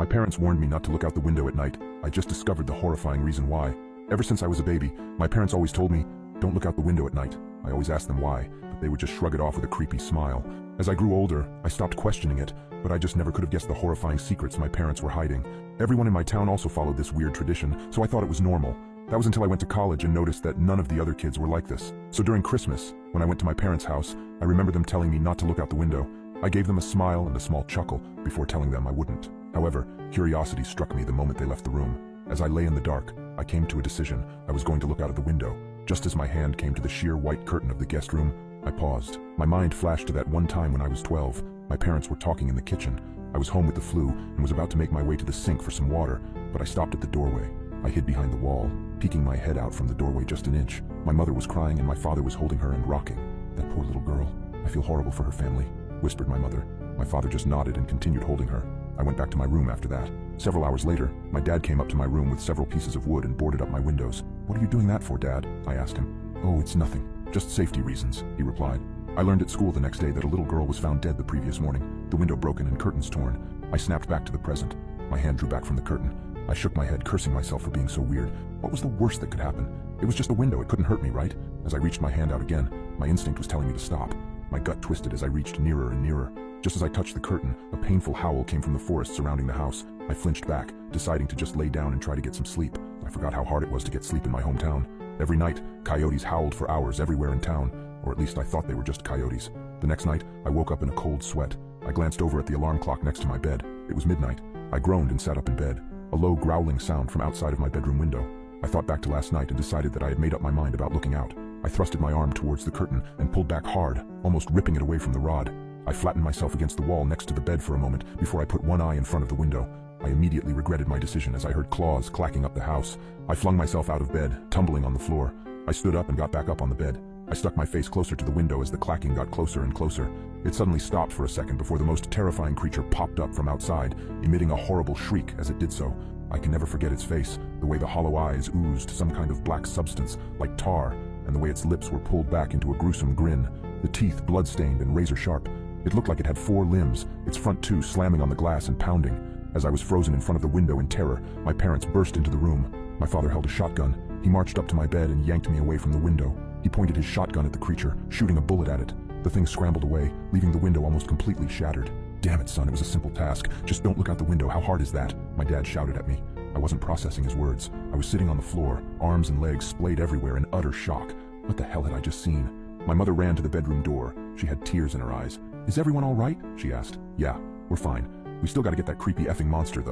My parents warned me not to look out the window at night. I just discovered the horrifying reason why. Ever since I was a baby, my parents always told me, don't look out the window at night. I always asked them why, but they would just shrug it off with a creepy smile. As I grew older, I stopped questioning it, but I just never could have guessed the horrifying secrets my parents were hiding. Everyone in my town also followed this weird tradition, so I thought it was normal. That was until I went to college and noticed that none of the other kids were like this. So during Christmas, when I went to my parents' house, I remember them telling me not to look out the window. I gave them a smile and a small chuckle before telling them I wouldn't. However, curiosity struck me the moment they left the room. As I lay in the dark, I came to a decision. I was going to look out of the window. Just as my hand came to the sheer white curtain of the guest room, I paused. My mind flashed to that one time when I was 12. My parents were talking in the kitchen. I was home with the flu and was about to make my way to the sink for some water, but I stopped at the doorway. I hid behind the wall, peeking my head out from the doorway just an inch. My mother was crying and my father was holding her and rocking. That poor little girl. I feel horrible for her family, whispered my mother. My father just nodded and continued holding her. I went back to my room after that. Several hours later, my dad came up to my room with several pieces of wood and boarded up my windows. "What are you doing that for, Dad?" I asked him. "Oh, it's nothing. Just safety reasons," he replied. I learned at school the next day that a little girl was found dead the previous morning, the window broken and curtains torn. I snapped back to the present. My hand drew back from the curtain. I shook my head, cursing myself for being so weird. What was the worst that could happen? It was just a window, it couldn't hurt me, right? As I reached my hand out again, my instinct was telling me to stop. My gut twisted as I reached nearer and nearer. Just as I touched the curtain, a painful howl came from the forest surrounding the house. I flinched back, deciding to just lay down and try to get some sleep. I forgot how hard it was to get sleep in my hometown. Every night, coyotes howled for hours everywhere in town, or at least I thought they were just coyotes. The next night, I woke up in a cold sweat. I glanced over at the alarm clock next to my bed. It was midnight. I groaned and sat up in bed. A low growling sound from outside of my bedroom window. I thought back to last night and decided that I had made up my mind about looking out. I thrusted my arm towards the curtain and pulled back hard, almost ripping it away from the rod. I flattened myself against the wall next to the bed for a moment before I put one eye in front of the window. I immediately regretted my decision as I heard claws clacking up the house. I flung myself out of bed, tumbling on the floor. I stood up and got back up on the bed. I stuck my face closer to the window as the clacking got closer and closer. It suddenly stopped for a second before the most terrifying creature popped up from outside, emitting a horrible shriek as it did so. I can never forget its face, the way the hollow eyes oozed some kind of black substance, like tar, and the way its lips were pulled back into a gruesome grin, the teeth blood-stained and razor-sharp. It looked like it had 4 limbs, its front 2 slamming on the glass and pounding. As I was frozen in front of the window in terror, my parents burst into the room. My father held a shotgun. He marched up to my bed and yanked me away from the window. He pointed his shotgun at the creature, shooting a bullet at it. The thing scrambled away, leaving the window almost completely shattered. "Damn it, son, it was a simple task. Just don't look out the window. How hard is that?" My dad shouted at me. I wasn't processing his words. I was sitting on the floor, arms and legs splayed everywhere in utter shock. What the hell had I just seen? My mother ran to the bedroom door. She had tears in her eyes. "Is everyone all right?" she asked. "Yeah, we're fine. We still gotta get that creepy effing monster, though."